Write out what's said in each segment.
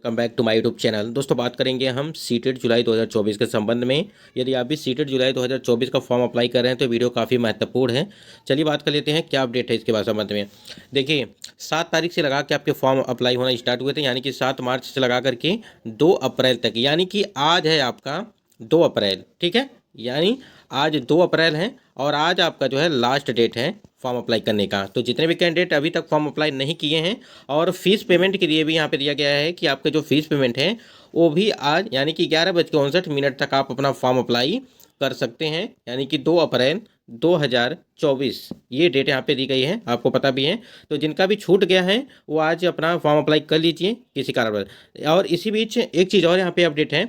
Welcome back to my YouTube channel. दोस्तों बात करेंगे हम सीटेट जुलाई 2024 के संबंध में। यदि आप भी सीटेट जुलाई 2024 का फॉर्म अप्लाई कर रहे हैं तो वीडियो काफ़ी महत्वपूर्ण है। चलिए बात कर लेते हैं क्या अपडेट है इसके बाद संबंध में। देखिए 7 तारीख से लगा के आपके फॉर्म अप्लाई होना स्टार्ट हुए थे, यानी कि 7 मार्च से लगा करके 2 अप्रैल तक, यानी कि आज है आपका 2 अप्रैल, ठीक है। यानी आज 2 अप्रैल है और आज आपका जो है लास्ट डेट है फॉर्म अप्लाई करने का। तो जितने भी कैंडिडेट अभी तक फॉर्म अप्लाई नहीं किए हैं, और फीस पेमेंट के लिए भी यहाँ पे दिया गया है कि आपके जो फीस पेमेंट है वो भी आज यानी कि 11:59 तक आप अपना फॉर्म अप्लाई कर सकते हैं, यानी कि 2 अप्रैल 2024 ये डेट यहाँ पे दी गई है, आपको पता भी है। तो जिनका भी छूट गया है वो आज अपना फॉर्म अप्लाई कर लीजिए किसी कारणवश। और इसी बीच एक चीज़ और यहाँ पे अपडेट है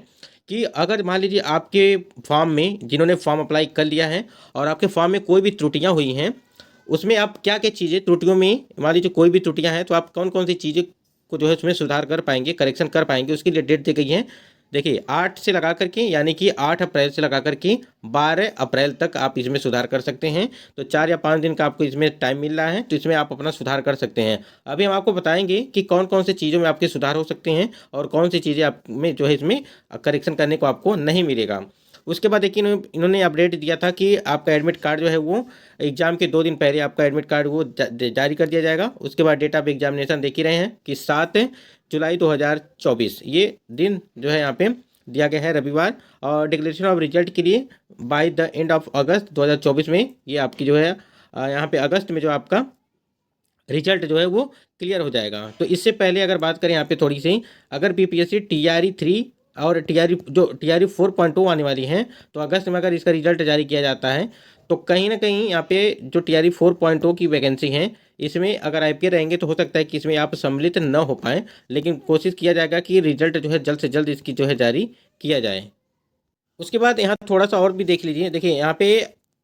कि अगर मान लीजिए आपके फॉर्म में, जिन्होंने फॉर्म अप्लाई कर लिया है और आपके फॉर्म में कोई भी त्रुटियां हुई हैं, उसमें आप क्या क्या चीज़ें, त्रुटियों में मान लीजिए कोई भी त्रुटियां हैं तो आप कौन कौन सी चीज़ें को जो है उसमें सुधार कर पाएंगे, करेक्शन कर पाएंगे, उसके लिए डेट दी गई है। देखिए 8 से लगा करके, यानी कि 8 अप्रैल से लगा करके 12 अप्रैल तक आप इसमें सुधार कर सकते हैं। तो 4 या 5 दिन का आपको इसमें टाइम मिल रहा है, तो इसमें आप अपना सुधार कर सकते हैं। अभी हम आपको बताएंगे कि कौन कौन सी चीज़ों में आपके सुधार हो सकते हैं और कौन सी चीज़ें आप में जो है इसमें करेक्शन करने को आपको नहीं मिलेगा। उसके बाद देखिए इन्होंने अपडेट दिया था कि आपका एडमिट कार्ड जो है वो एग्ज़ाम के 2 दिन पहले आपका एडमिट कार्ड वो जारी कर दिया जाएगा। उसके बाद डेट ऑफ एग्जामिनेशन देख ही रहे हैं कि 7 जुलाई 2024 ये दिन जो है यहाँ पे दिया गया है, रविवार। और डिक्लेरेशन ऑफ रिजल्ट के लिए बाय द एंड ऑफ अगस्त 2024 में ये आपकी जो है यहाँ पे अगस्त में जो आपका रिजल्ट जो है वो क्लियर हो जाएगा। तो इससे पहले अगर बात करें यहाँ पे थोड़ी सी, अगर बीपीएससी टीआरई 3 और टीआरई 4.2 आने वाली हैं, तो अगस्त में अगर इसका रिजल्ट जारी किया जाता है तो कहीं ना कहीं यहाँ पे जो टीआरई 4.0 की वैकेंसी है, इसमें अगर आईपीए रहेंगे तो हो सकता है कि इसमें आप सम्मिलित न हो पाए, लेकिन कोशिश किया जाएगा कि रिजल्ट जो है जल्द से जल्द इसकी जो है जारी किया जाए। उसके बाद यहाँ थोड़ा सा और भी देख लीजिए। देखिए यहाँ पे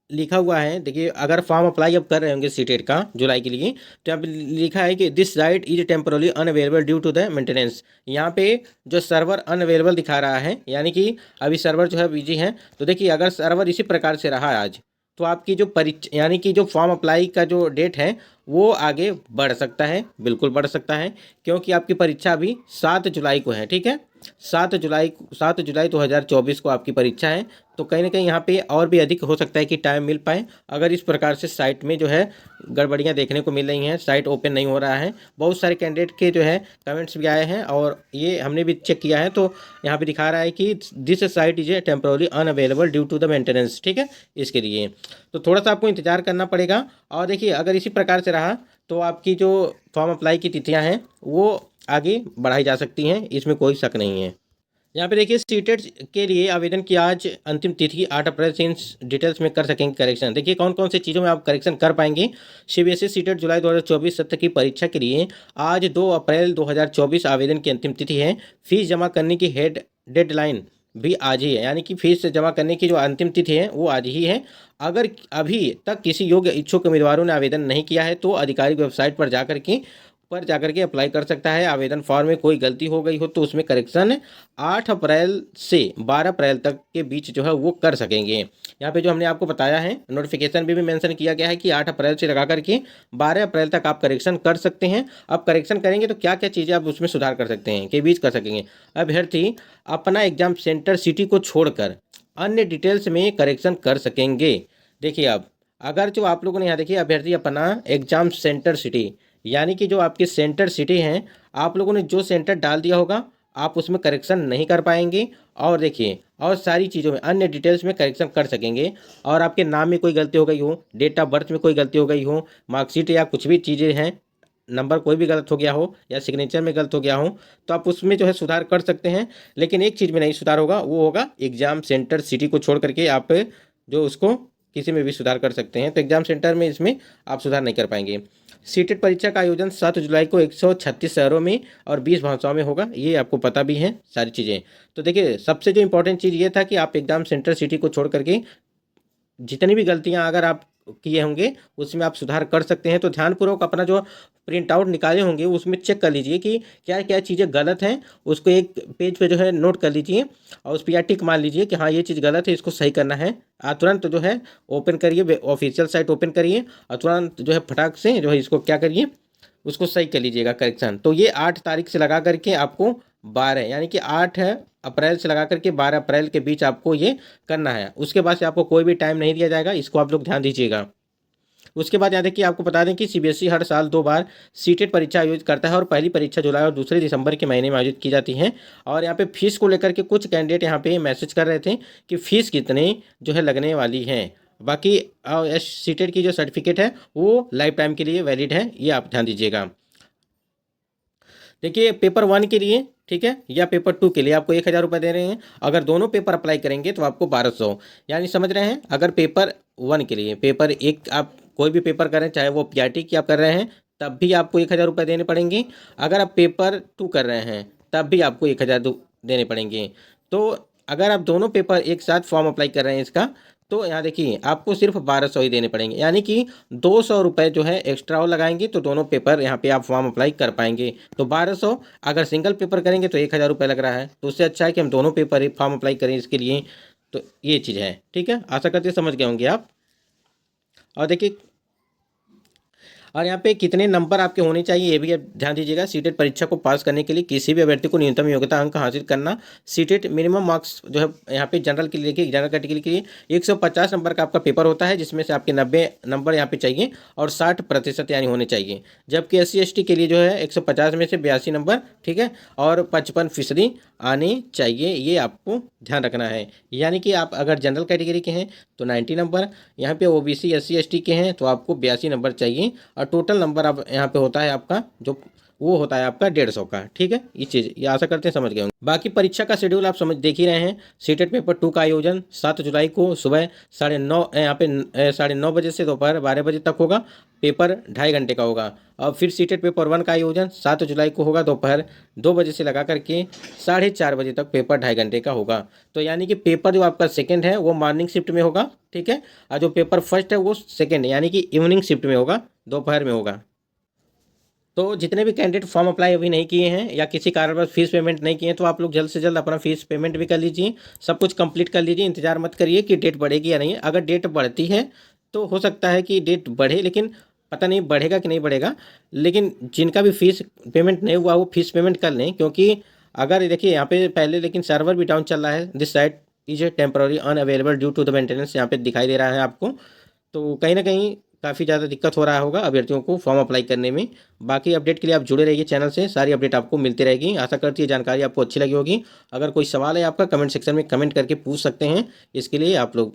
लिखा हुआ है, देखिए अगर फॉर्म अप्लाई अब कर रहे होंगे सीटेट का जुलाई के लिए, तो यहाँ पे लिखा है कि this site is temporarily unavailable due to the maintenance. यहाँ पे जो सर्वर अनअवेलेबल दिखा रहा है, यानी कि अभी सर्वर जो है बिजी है। तो देखिए अगर सर्वर इसी प्रकार से रहा आज, तो आपकी जो परीक्षा यानी कि जो फॉर्म अप्लाई का जो डेट है वो आगे बढ़ सकता है, बिल्कुल बढ़ सकता है, क्योंकि आपकी परीक्षा अभी 7 जुलाई को है, ठीक है। 7 जुलाई 2024 को आपकी परीक्षा है। तो कहीं ना कहीं यहाँ पे और भी अधिक हो सकता है कि टाइम मिल पाए, अगर इस प्रकार से साइट में जो है गड़बड़ियाँ देखने को मिल रही हैं, साइट ओपन नहीं हो रहा है। बहुत सारे कैंडिडेट के जो है कमेंट्स भी आए हैं और ये हमने भी चेक किया है, तो यहाँ पे दिखा रहा है कि this site is temporarily unavailable due to the maintenance, ठीक है। इसके लिए तो थोड़ा सा आपको इंतजार करना पड़ेगा। और देखिए अगर इसी प्रकार से रहा तो आपकी जो फॉर्म अप्लाई की तिथियां हैं वो आगे बढ़ाई जा सकती हैं, इसमें कोई शक नहीं है। यहाँ पे देखिए सीटेट के लिए आवेदन की आज अंतिम तिथि 8 अप्रैल से इन डिटेल्स में कर सकेंगे करेक्शन। देखिए कौन कौन सी चीज़ों में आप करेक्शन कर पाएंगे। सीबीएसई सीटेट जुलाई 2024 सत्र की परीक्षा के लिए आज 2 अप्रैल 2024 आवेदन की अंतिम तिथि है। फीस जमा करने की डेडलाइन भी आज ही है, यानी कि फीस जमा करने की जो अंतिम तिथि है वो आज ही है। अगर अभी तक किसी योग्य इच्छुक उम्मीदवारों ने आवेदन नहीं किया है तो आधिकारिक वेबसाइट पर जाकर के अप्लाई कर सकता है। आवेदन फॉर्म में कोई गलती हो गई हो तो उसमें करेक्शन 8 अप्रैल से 12 अप्रैल तक के बीच जो है वो कर सकेंगे। यहाँ पे जो हमने आपको बताया है नोटिफिकेशन भी मेंशन किया गया है कि 8 अप्रैल से लगा करके 12 अप्रैल तक आप करेक्शन कर सकते हैं। अब करेक्शन करेंगे तो क्या क्या चीज़ें आप उसमें सुधार कर सकते हैं, के बीच कर सकेंगे। अभ्यर्थी अपना एग्जाम सेंटर सिटी को छोड़कर अन्य डिटेल्स में करेक्शन कर सकेंगे। देखिए अब अगर जो आप लोगों ने यहाँ देखिए, अभ्यर्थी अपना एग्जाम सेंटर सिटी, यानी कि जो आपके सेंटर सिटी हैं, आप लोगों ने जो सेंटर डाल दिया होगा आप उसमें करेक्शन नहीं कर पाएंगे। और देखिए और सारी चीज़ों में अन्य डिटेल्स में करेक्शन कर सकेंगे। और आपके नाम में कोई गलती हो गई हो, डेट ऑफ बर्थ में कोई गलती हो गई हो, मार्कशीट या कुछ भी चीज़ें हैं, नंबर कोई भी गलत हो गया हो या सिग्नेचर में गलत हो गया हो, तो आप उसमें जो है सुधार कर सकते हैं। लेकिन एक चीज़ में नहीं सुधार होगा, वो होगा एग्जाम सेंटर सिटी को छोड़ करके आप जो उसको किसी में भी सुधार कर सकते हैं। तो एग्जाम सेंटर में इसमें आप सुधार नहीं कर पाएंगे। सीटेट परीक्षा का आयोजन 7 जुलाई को 136 शहरों में और 20 भाषाओं में होगा, ये आपको पता भी है सारी चीज़ें। तो देखिए सबसे जो इंपॉर्टेंट चीज़ ये था कि आप एग्जाम सेंटर सिटी को छोड़ करके जितनी भी गलतियां अगर आप किए होंगे उसमें आप सुधार कर सकते हैं। तो ध्यानपूर्वक अपना जो प्रिंट आउट निकाले होंगे उसमें चेक कर लीजिए कि क्या क्या चीज़ें गलत हैं, उसको एक पेज पे जो है नोट कर लीजिए और उस पर या टिक मार लीजिए कि हाँ ये चीज़ गलत है, इसको सही करना है। तुरंत जो है ओपन करिए, ऑफिशियल साइट ओपन करिए और तुरंत जो है फटाक से जो है इसको क्या करिए, उसको सही कर लीजिएगा करेक्शन। तो ये 8 तारीख से लगा करके आपको 12 यानी कि 8 अप्रैल से लगा करके 12 अप्रैल के बीच आपको ये करना है। उसके बाद से आपको कोई भी टाइम नहीं दिया जाएगा, इसको आप लोग ध्यान दीजिएगा। उसके बाद यहाँ देखिए आपको बता दें कि सीबीएसई हर साल 2 बार सीटेट परीक्षा आयोजित करता है और पहली परीक्षा जुलाई और दूसरे दिसंबर के महीने में आयोजित की जाती है। और यहाँ पे फीस को लेकर के कुछ कैंडिडेट यहाँ पे मैसेज कर रहे थे कि फ़ीस कितने जो है लगने वाली है। बाकी सीटेट की जो सर्टिफिकेट है वो लाइफ टाइम के लिए वैलिड है, ये आप ध्यान दीजिएगा। देखिए पेपर 1 के लिए ठीक है या पेपर 2 के लिए आपको 1000 रुपये दे रहे हैं। अगर दोनों पेपर अप्लाई करेंगे तो आपको 1200, यानी समझ रहे हैं। अगर पेपर 1 के लिए पेपर 1 आप कोई भी पेपर करें, चाहे वो पीआरटी की आप कर रहे हैं, तब भी आपको 1000 रुपये देने पड़ेंगे। अगर आप पेपर 2 कर रहे हैं तब भी आपको 1000 देने पड़ेंगे। तो अगर आप दोनों पेपर एक साथ फॉर्म अप्लाई कर रहे हैं इसका, तो यहाँ देखिए आपको सिर्फ 1200 ही देने पड़ेंगे, यानी कि 200 रुपये जो है एक्स्ट्रा और लगाएंगे तो दोनों पेपर यहाँ पे आप फॉर्म अप्लाई कर पाएंगे। तो 1200, अगर सिंगल पेपर करेंगे तो 1000 रुपये लग रहा है, तो उससे अच्छा है कि हम दोनों पेपर फॉर्म अप्लाई करें इसके लिए। तो ये चीज़ है, ठीक है। आशा करते समझ गए होंगे आप। और देखिए और यहाँ पे कितने नंबर आपके होने चाहिए ये भी आप ध्यान दीजिएगा। सीटेट परीक्षा को पास करने के लिए किसी भी अभ्यर्थी को न्यूनतम योग्यता अंक हासिल करना। सीटेट मिनिमम मार्क्स जो है यहाँ पे जनरल के लिए, जनरल कैटेगरी के लिए 150 नंबर का आपका पेपर होता है, जिसमें से आपके 90 नंबर यहाँ पे चाहिए और 60% यानी होने चाहिए। जबकि SC/ST के लिए जो है 150 में से 82 नंबर, ठीक है, और 55% आने चाहिए, ये आपको ध्यान रखना है। यानी कि आप अगर जनरल कैटेगरी के हैं तो 90 नंबर, यहाँ पे OBC SC/ST के हैं तो आपको 82 नंबर चाहिए। और टोटल नंबर अब यहाँ पे होता है आपका जो वो होता है आपका 150 का, ठीक है। ये चीज़ ये आशा करते हैं समझ गए होंगे। बाकी परीक्षा का शेड्यूल आप समझ देख ही रहे हैं। सीटेट पेपर 2 का आयोजन 7 जुलाई को सुबह 9:30 यहाँ पे 9:30 बजे से दोपहर 12 बजे तक होगा। पेपर 2.5 घंटे का होगा। और फिर सीटेट पेपर 1 का आयोजन 7 जुलाई को होगा, दोपहर 2 बजे से लगा करके 4:30 बजे तक पेपर 2.5 घंटे का होगा। तो यानी कि पेपर जो आपका सेकेंड है वो मॉर्निंग शिफ्ट में होगा, ठीक है, और जो पेपर फर्स्ट है वो सेकेंड यानी कि इवनिंग शिफ्ट में होगा, दोपहर में होगा। तो जितने भी कैंडिडेट फॉर्म अप्लाई अभी नहीं किए हैं या किसी कारणवश फीस पेमेंट नहीं किए हैं, तो आप लोग जल्द से जल्द अपना फीस पेमेंट भी कर लीजिए, सब कुछ कंप्लीट कर लीजिए। इंतजार मत करिए कि डेट बढ़ेगी या नहीं। अगर डेट बढ़ती है तो हो सकता है कि डेट बढ़े, लेकिन पता नहीं बढ़ेगा कि नहीं बढ़ेगा। लेकिन जिनका भी फीस पेमेंट नहीं हुआ वो फीस पेमेंट कर लें, क्योंकि अगर देखिए यहाँ पे पहले लेकिन सर्वर भी डाउन चल रहा है। This site is a temporary unavailable due to the maintenance, यहाँ पे दिखाई दे रहा है आपको। तो कहीं ना कहीं काफ़ी ज़्यादा दिक्कत हो रहा होगा अभ्यर्थियों को फॉर्म अप्लाई करने में। बाकी अपडेट के लिए आप जुड़े रहिए चैनल से, सारी अपडेट आपको मिलती रहेगी। आशा करती है जानकारी आपको अच्छी लगी होगी। अगर कोई सवाल है आपका, कमेंट सेक्शन में कमेंट करके पूछ सकते हैं। इसके लिए आप लोग